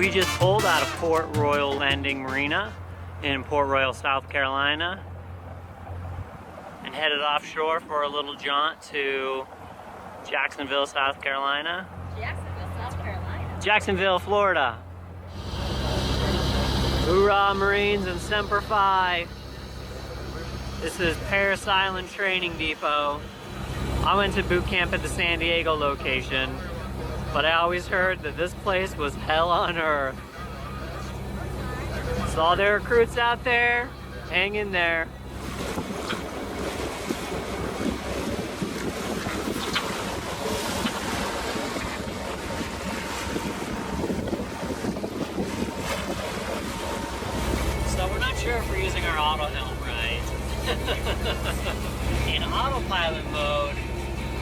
We just pulled out of Port Royal Landing Marina in Port Royal, South Carolina, and headed offshore for a little jaunt to Jacksonville, South Carolina. Jacksonville, South Carolina. Jacksonville, Florida. Hoorah, Marines, and Semper Fi. This is Paris Island Training Depot. I went to boot camp at the San Diego location, but I always heard that this place was hell on earth. So all the recruits out there, hang in there. So we're not sure if we're using our auto helm right. In autopilot mode,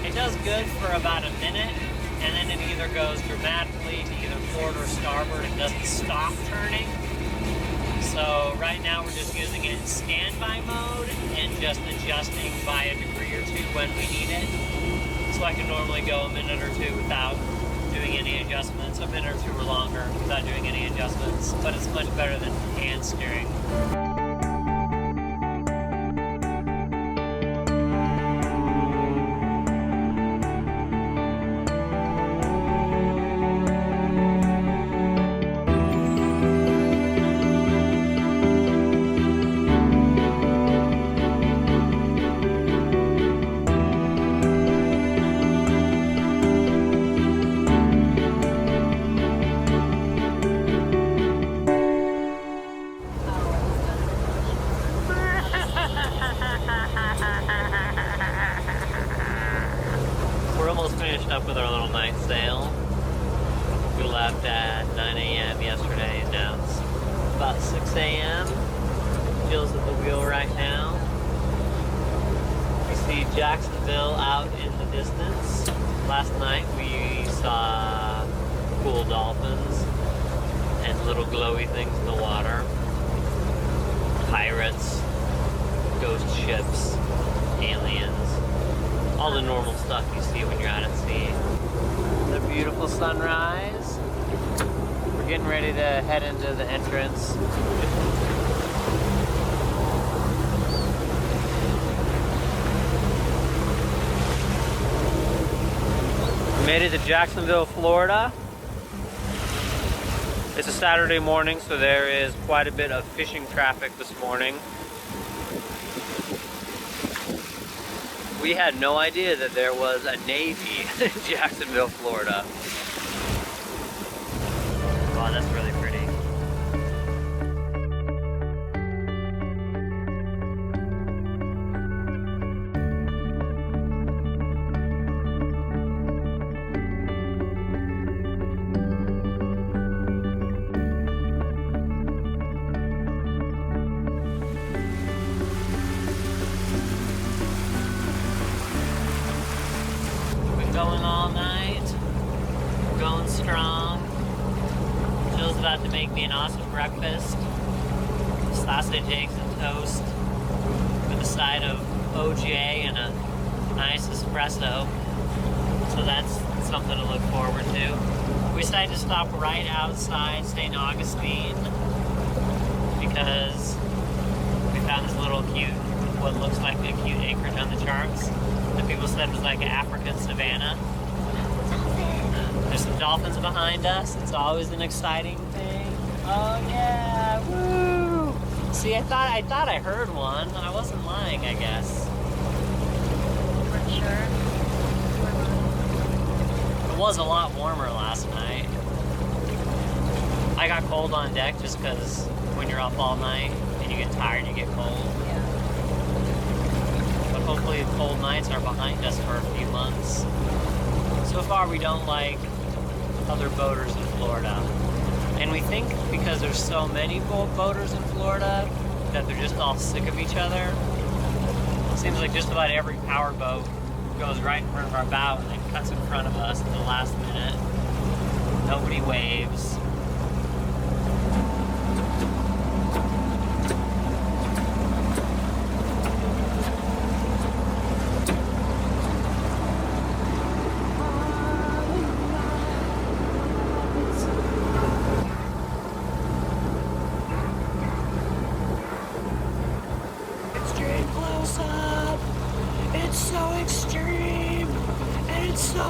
it does good for about a minute, and then it either goes dramatically to either port or starboard. It doesn't stop turning. So right now we're just using it in standby mode and just adjusting by a degree or two when we need it. So I can normally go a minute or two without doing any adjustments, a minute or two or longer without doing any adjustments, but it's much better than hand steering. Up with our little night sail. We left at 9 a.m. yesterday, and now it's about 6 a.m. Jill's at the wheel right now. We see Jacksonville out in the distance. Last night we saw cool dolphins and little glowy things in the water. Pirates, ghost ships, aliens. All the normal stuff you see when you're out at sea. The beautiful sunrise. We're getting ready to head into the entrance. We made it to Jacksonville, Florida. It's a Saturday morning, so there is quite a bit of fishing traffic this morning. We had no idea that there was a Navy in Jacksonville, Florida. Wow, that's really pretty. Going all night, going strong. Jill's about to make me an awesome breakfast. Sausage, eggs, and toast with a side of OJ and a nice espresso. So that's something to look forward to. We decided to stop right outside St. Augustine because we found this little cute, what looks like a cute anchorage on the charts. That people said was like an African savanna. There's some dolphins behind us. It's always an exciting thing. Oh yeah, woo! See, I thought I heard one. I wasn't lying, I guess. You weren't sure? It was a lot warmer last night. I got cold on deck just because when you're up all night and you get tired, you get cold. Hopefully the cold nights are behind us for a few months. So far we don't like other boaters in Florida. And we think because there's so many boaters in Florida that they're just all sick of each other. It seems like just about every power boat goes right in front of our bow and then cuts in front of us at the last minute. Nobody waves.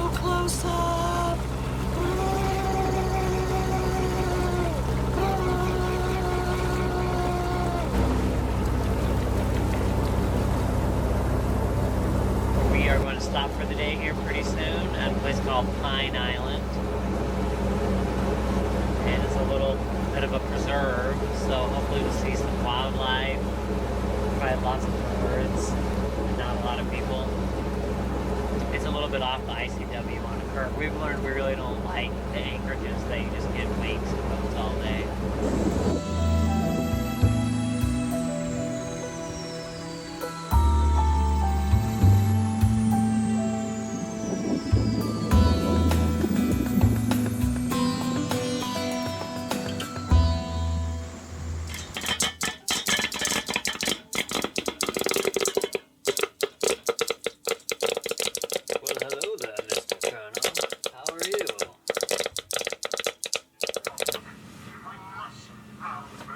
little close up. We are going to stop for the day here pretty soon at a place called Pine Island. And it's a little bit of a preserve, so hopefully we'll see some wildlife, probably lots of birds, and not a lot of people. It's a little bit off the ICW on a curve. We've learned we really don't like the anchorages that you just get wakes and boats all day.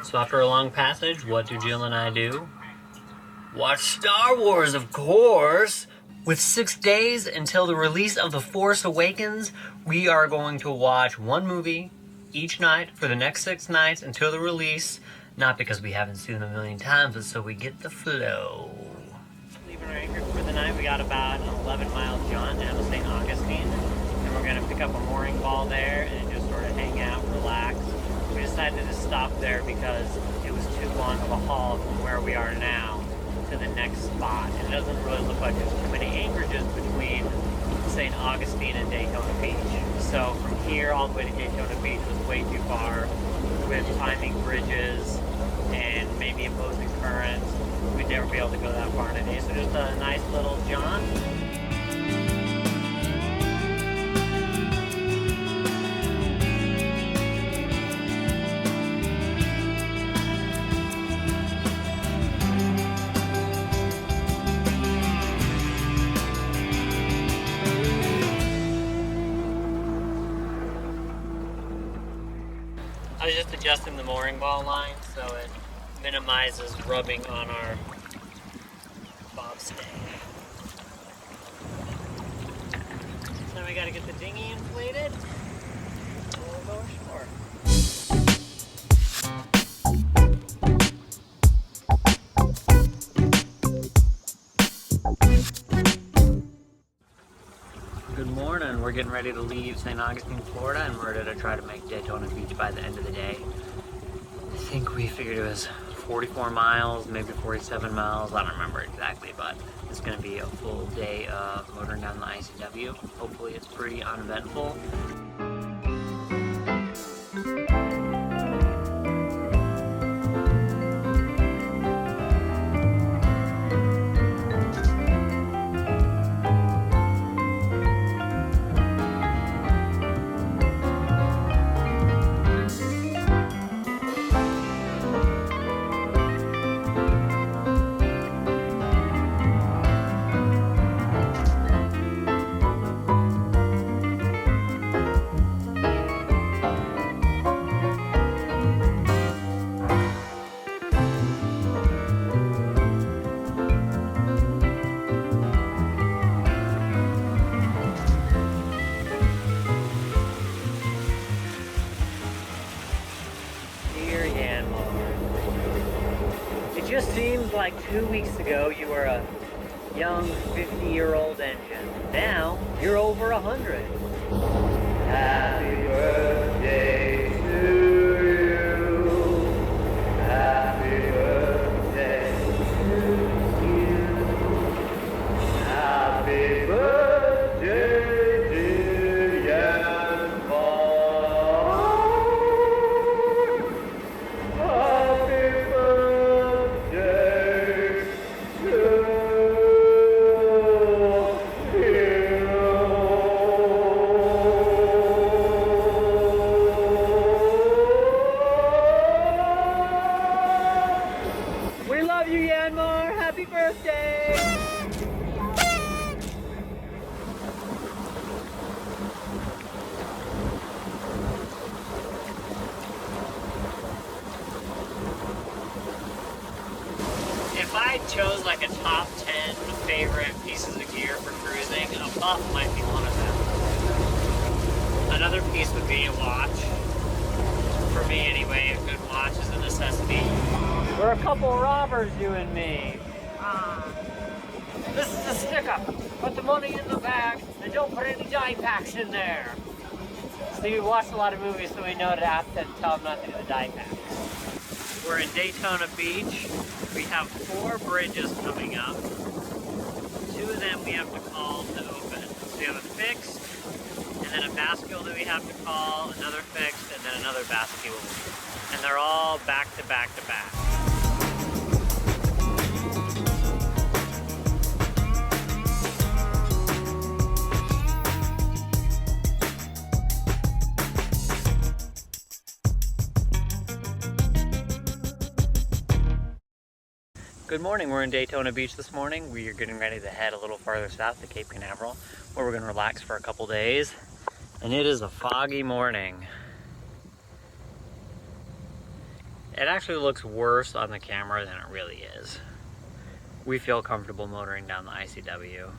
So after a long passage, what do Jill and I do? Watch Star Wars, of course! With 6 days until the release of The Force Awakens, we are going to watch one movie each night for the next 6 nights until the release. Not because we haven't seen them a million times, but so we get the flow. Leaving our anchor for the night, we got about an 11-mile jaunt down to St. Augustine. And we're going to pick up a mooring ball there and just sort of hang out, relax. We decided to stop there because it was too long of a haul from where we are now to the next spot. And it doesn't really look like there's too many anchorages between St. Augustine and Daytona Beach. So from here all the way to Daytona Beach was way too far with climbing bridges and maybe opposing currents. We'd never be able to go that far in a day. So just a nice little jaunt. I was just adjusting the mooring ball line so it minimizes rubbing on our bobstay. So now we gotta get the dinghy inflated and we'll go ashore. Good morning. We're getting ready to leave St. Augustine, Florida, and we're going to try to make Daytona Beach by the end of the day. I think we figured it was 44 miles, maybe 47 miles. I don't remember exactly, but it's going to be a full day of motoring down the ICW. Hopefully it's pretty uneventful. It just seems like 2 weeks ago you were a young 50-year-old engine. Now you're over 100. Happy birthday to you. Happy birthday to you. Happy birthday, dear young boy. Happy birthday to you. We love you, Yanmar. Happy birthday. If I chose like a top 10 favorite pieces of gear for cruising, a buff might be one of them. would be a watch. For me anyway, a good watch is a necessity. We're a couple robbers, you and me. This is a sticker. Put the money in the bag and don't put any dye packs in there. See, we watched a lot of movies, so we know to have to tell them not to do the dye packs. We're in Daytona Beach. We have 4 bridges coming up. 2 of them we have to call to open. So we have a fixed, and then a bascule that we have to call, another fixed, and then another bascule. And they're all back to back to back. Good morning, we're in Daytona Beach this morning. We are getting ready to head a little farther south to Cape Canaveral, where we're gonna relax for a couple days. And it is a foggy morning. It actually looks worse on the camera than it really is. We feel comfortable motoring down the ICW.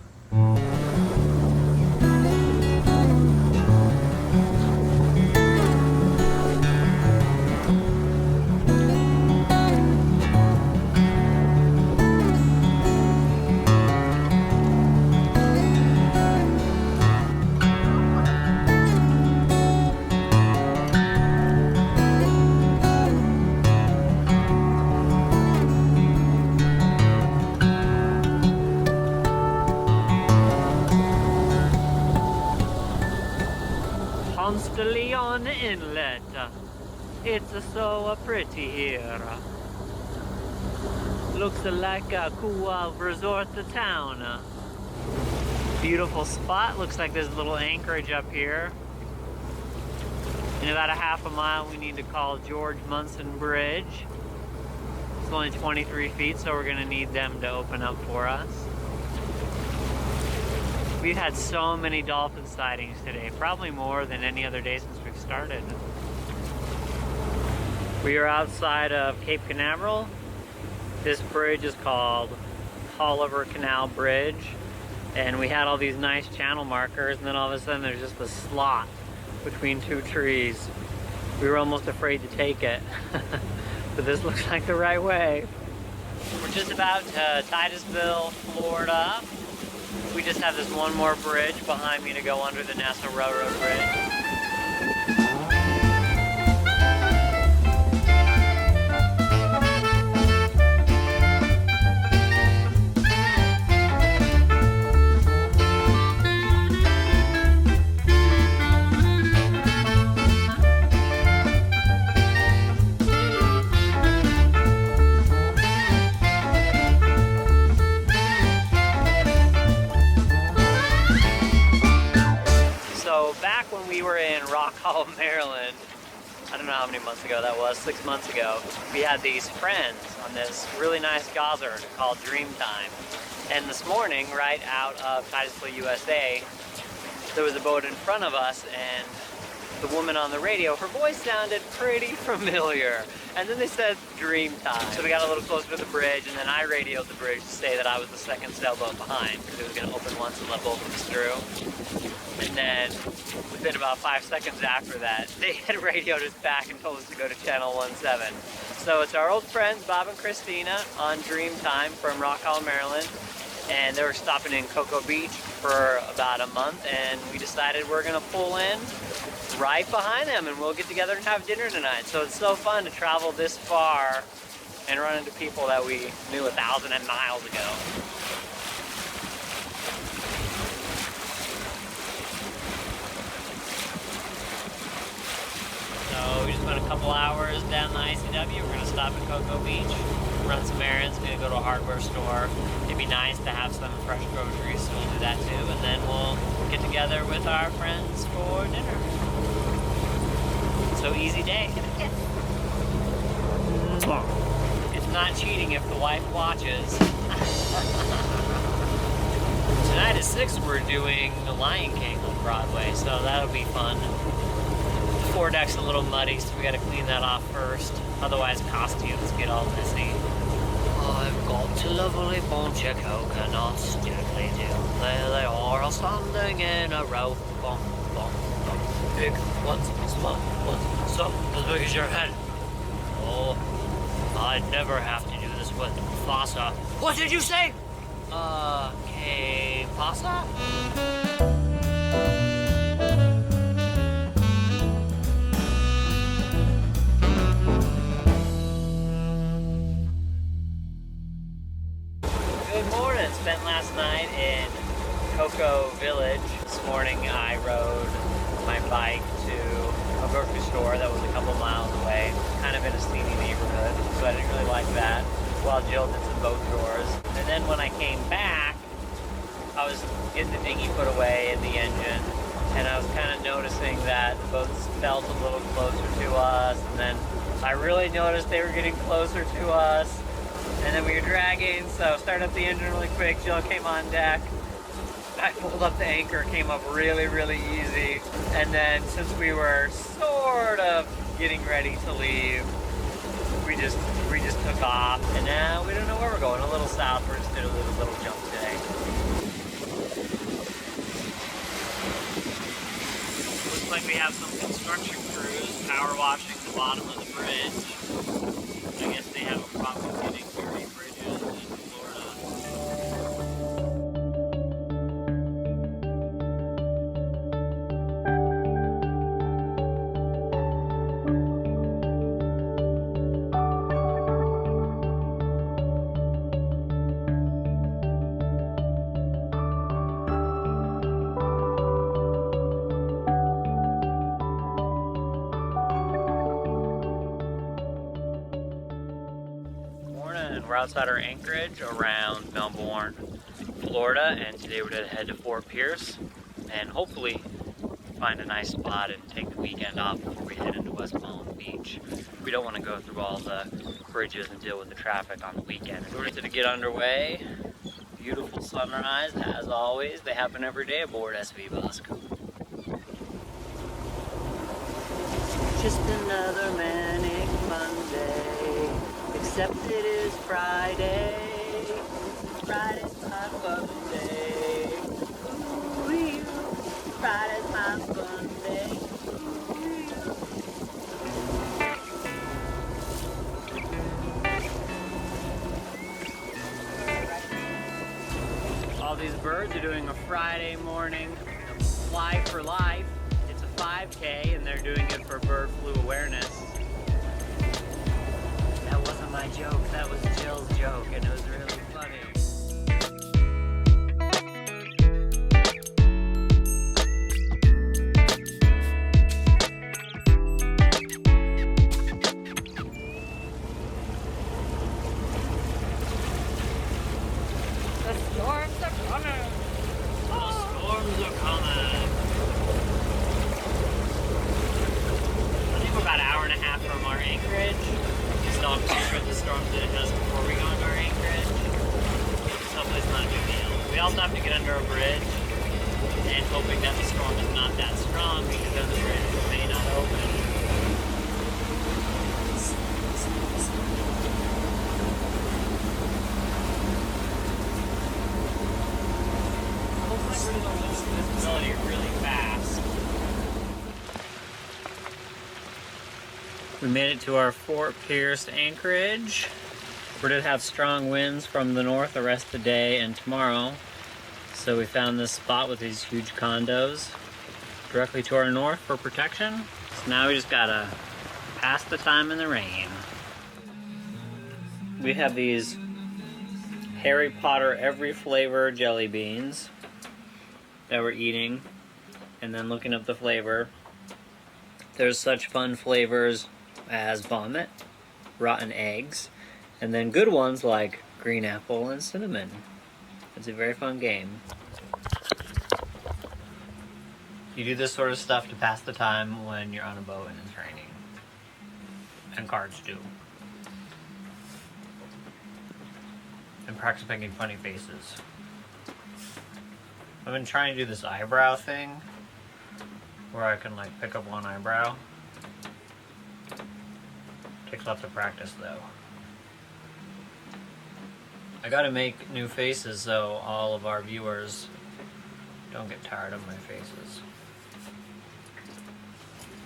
Constantly on the inlet, it's so pretty here. Looks like a cool resort to town. Beautiful spot, looks like there's a little anchorage up here. In about a half a mile we need to call George Munson Bridge. It's only 23 feet, so we're gonna need them to open up for us. We've had so many dolphin sightings today, probably more than any other day since we've started. We are outside of Cape Canaveral. This bridge is called Oliver Canal Bridge. And we had all these nice channel markers, and then all of a sudden there's just a slot between 2 trees. We were almost afraid to take it. But this looks like the right way. We're just about to Titusville, Florida. We just have this one more bridge behind me to go under the National Railroad Bridge. Back when we were in Rock Hall, Maryland, I don't know how many months ago that was, 6 months ago, we had these friends on this really nice gauzer called Dreamtime. And this morning, right out of Titusville, USA, there was a boat in front of us, and the woman on the radio, her voice sounded pretty familiar. And then they said Dreamtime. So we got a little closer to the bridge, and then I radioed the bridge to say that I was the second sailboat behind, because it was going to open once and let both of us through. And then within about 5 seconds after that, they had radioed us back and told us to go to channel 17. So it's our old friends, Bob and Christina, on Dreamtime from Rock Hall, Maryland. And they were stopping in Cocoa Beach for about a month, and we decided we're gonna pull in right behind them and we'll get together and have dinner tonight. So it's so fun to travel this far and run into people that we knew 1,000 miles ago. So we just spent a couple hours down the ICW. We're gonna stop at Cocoa Beach, run some errands, maybe go to a hardware store. It'd be nice to have some fresh groceries, so we'll do that too. And then we'll get together with our friends for dinner. So easy day. It's not cheating if the wife watches. Tonight at 6 we're doing The Lion King on Broadway, so that'll be fun. The foredeck's a little muddy, so we gotta clean that off first. Otherwise costumes get all messy. I've got a lovely bunch of coconuts, Jack they do. There they are, all standing in a row. Bum, bum, bum. Big ones, small ones, some as big as your head. Oh, I'd never have to do this with Fossa. What did you say? Okay, Fossa? Good morning. Spent last night in Cocoa Village. This morning I rode my bike to a grocery store that was a couple miles away, kind of in a seedy neighborhood, so I didn't really like that, while Jill did some boat chores. And then when I came back, I was getting the dinghy put away in the engine, and I was kind of noticing that the boats felt a little closer to us, and then I really noticed they were getting closer to us, and then we were dragging, so started up the engine really quick. Jill came on deck. I pulled up the anchor, came up really, really easy. And then since we were sort of getting ready to leave, we just took off. And now we don't know where we're going. A little south. We're just did a little jump today. Looks like we have some construction crews power washing the bottom of the bridge. I guess they have a problem getting dirty bridges in Florida. We're outside our anchorage around Melbourne, Florida, and today we're going to head to Fort Pierce and hopefully find a nice spot and take the weekend off before we head into West Palm Beach. We don't want to go through all the bridges and deal with the traffic on the weekend. We're ready to get underway. Beautiful sunrise, as always. They happen every day aboard SV Bosco. Just another manic Monday, except it is Friday. Friday's my fun day. Ooh, Friday's my fun day. All these birds are doing a Friday morning fly for life. It's a 5K and they're doing it for bird flu awareness. That wasn't my joke, that was Jill's joke, and it was really funny. The storms are coming. The storms are coming. I think we're about an hour and a half from our anchorage. Still have to the storms that it does before we go into our anchorage. So hopefully it's not a big deal. We also have to get under a bridge and hoping that the storm is not that strong because then the bridge may not open. Hopefully we're going to lose visibility really fast. We made it to our Fort Pierce anchorage. We're going to have strong winds from the north the rest of the day and tomorrow. So we found this spot with these huge condos directly to our north for protection. So now we just gotta pass the time in the rain. We have these Harry Potter every flavor jelly beans that we're eating and then looking up the flavor. There's such fun flavors as vomit, rotten eggs, and then good ones like green apple and cinnamon. It's a very fun game. You do this sort of stuff to pass the time when you're on a boat and it's raining. And cards do. And practice making funny faces. I've been trying to do this eyebrow thing where I can like pick up one eyebrow. Takes lots of practice though. I gotta make new faces so all of our viewers don't get tired of my faces.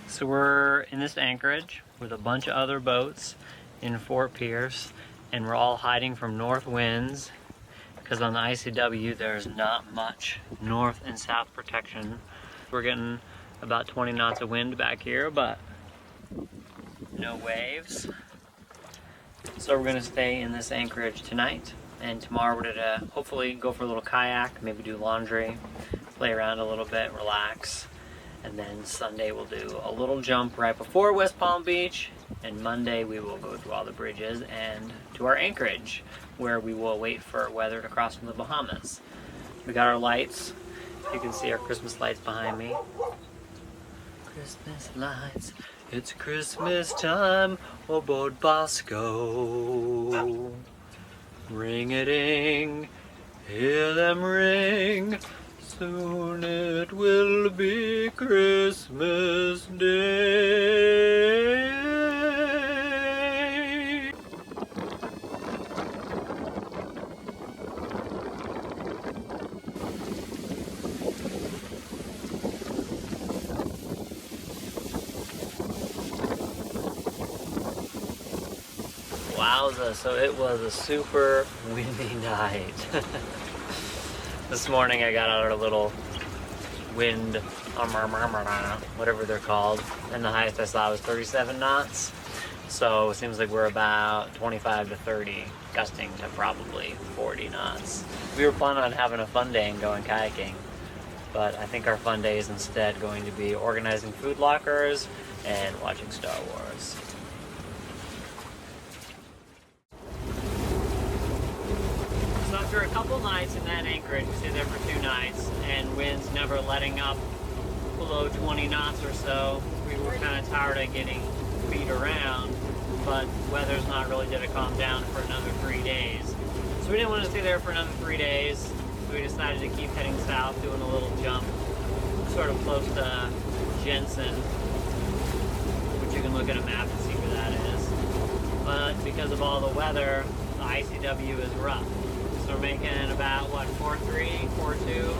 So we're in this anchorage with a bunch of other boats in Fort Pierce, and we're all hiding from north winds because on the ICW there's not much north and south protection. We're getting about 20 knots of wind back here, but no waves. So we're gonna stay in this anchorage tonight, and tomorrow we're gonna hopefully go for a little kayak, maybe do laundry, play around a little bit, relax. And then Sunday we'll do a little jump right before West Palm Beach, and Monday we will go through all the bridges and to our anchorage, where we will wait for weather to cross from the Bahamas. We got our lights. You can see our Christmas lights behind me. Christmas lights, it's Christmas time aboard Bosco. Ring-a-ding, hear them ring. Soon it will be Christmas Day. Wowza, so it was a super windy night. This morning I got out a little wind, whatever they're called, and the highest I saw was 37 knots. So it seems like we're about 25 to 30, gusting to probably 40 knots. We were planning on having a fun day and going kayaking, but I think our fun day is instead going to be organizing food lockers and watching Star Wars. So after a couple nights in that anchorage, we stayed there for 2 nights, and winds never letting up below 20 knots or so, we were kind of tired of getting beat around, but weather's not really going to calm down for another 3 days. So we didn't want to stay there for another 3 days, so we decided to keep heading south, doing a little jump, sort of close to Jensen, which you can look at a map and see where that is. But because of all the weather, the ICW is rough. So we're making about, what, 4.3, 4.2?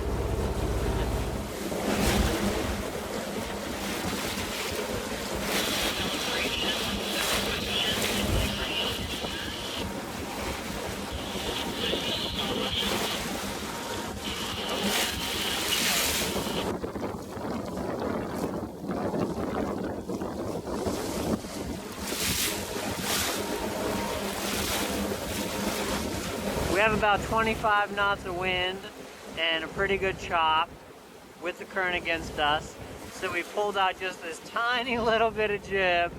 We have about 25 knots of wind and a pretty good chop with the current against us. So we pulled out just this tiny little bit of jib,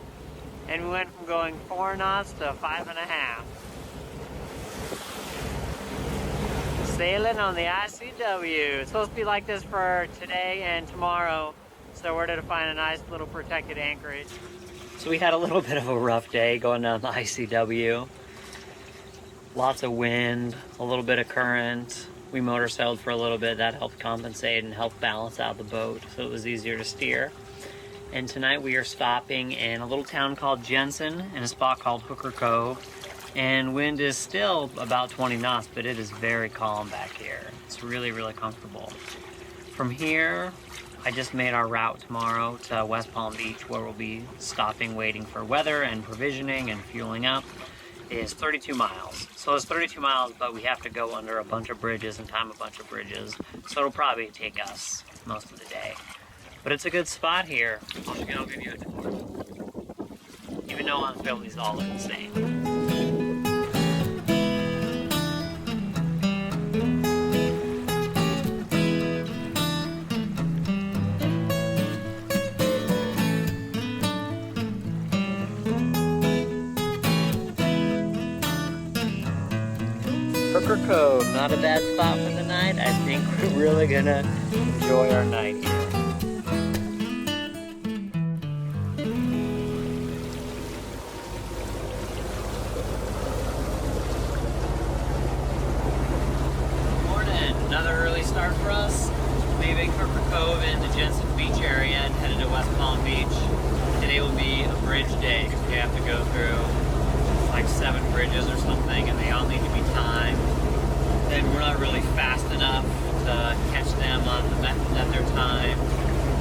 and we went from going 4 knots to 5.5. Sailing on the ICW. It's supposed to be like this for today and tomorrow, so we're to find a nice little protected anchorage. So we had a little bit of a rough day going down the ICW. Lots of wind, a little bit of current. We motor sailed for a little bit. That helped compensate and help balance out the boat, so it was easier to steer. And tonight we are stopping in a little town called Jensen in a spot called Hooker Cove. And wind is still about 20 knots, but it is very calm back here. It's really, really comfortable. From here, I just made our route tomorrow to West Palm Beach, where we'll be stopping, waiting for weather and provisioning and fueling up. Is 32 miles. So it's 32 miles, but we have to go under a bunch of bridges and time a bunch of bridges. So it'll probably take us most of the day. But it's a good spot here. I'll give you a tour. Even though on film these all look the same. Hooker Cove, not a bad spot for the night. I think we're really gonna enjoy our night here. Morning, another early start for us. Leaving Hooker Cove in the Jensen Beach area and headed to West Palm Beach. Today will be a bridge day because we have to go through like 7 bridges or something, and they all need to be timed. Then we're not really fast enough to catch them on at their time.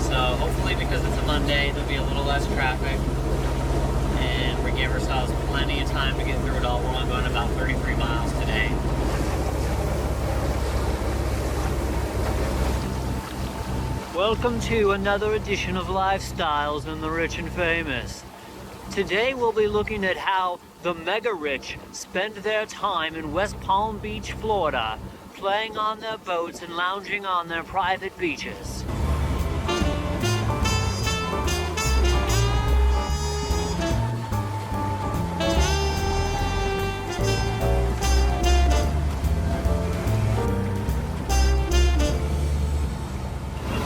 So hopefully, because it's a Monday, there'll be a little less traffic, and we gave ourselves plenty of time to get through it all. We're only going about 33 miles today. Welcome to another edition of Lifestyles and the Rich and Famous. Today we'll be looking at how the mega rich spend their time in West Palm Beach, Florida, playing on their boats and lounging on their private beaches.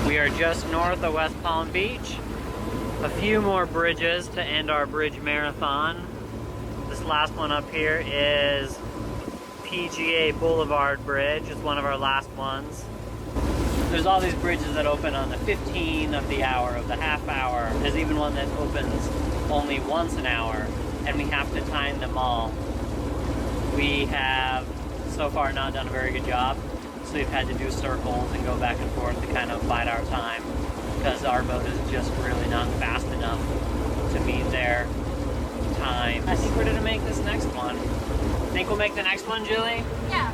We are just north of West Palm Beach. A few more bridges to end our bridge marathon. This last one up here is PGA Boulevard Bridge. It's one of our last ones. There's all these bridges that open on the 15 of the hour, of the half hour. There's even one that opens only once an hour, and we have to time them all. We have so far not done a very good job, so we've had to do circles and go back and forth to kind of bide our time, because our boat is just really not fast enough to meet their time. I think we're gonna make this next one. Think we'll make the next one, Julie? Yeah.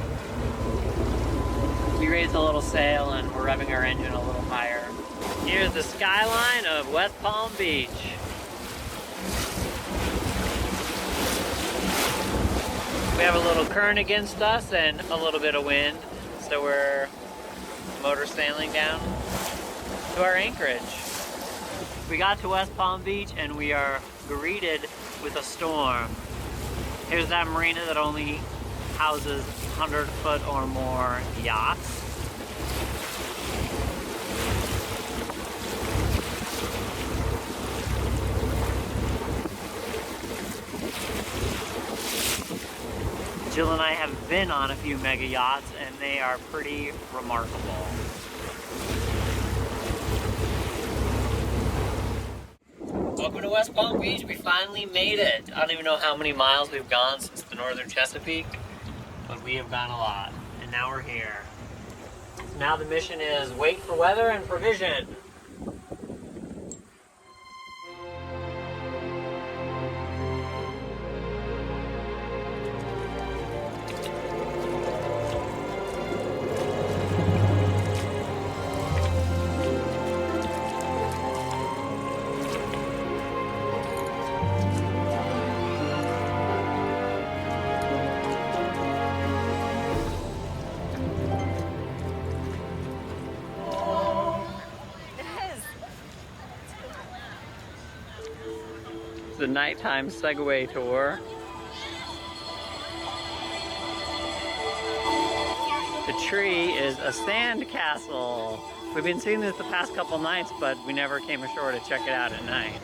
We raised a little sail and we're revving our engine a little higher. Here's the skyline of West Palm Beach. We have a little current against us and a little bit of wind, so we're motor sailing down to our anchorage. We got to West Palm Beach and we are greeted with a storm. Here's that marina that only houses 100-foot or more yachts. Jill and I have been on a few mega yachts and they are pretty remarkable. Welcome to West Palm Beach. We finally made it. I don't even know how many miles we've gone since the northern Chesapeake, but we have gone a lot, and now we're here. Now the mission is wait for weather and provision. The nighttime Segway tour. The tree is a sand castle. We've been seeing this the past couple nights, but we never came ashore to check it out at night.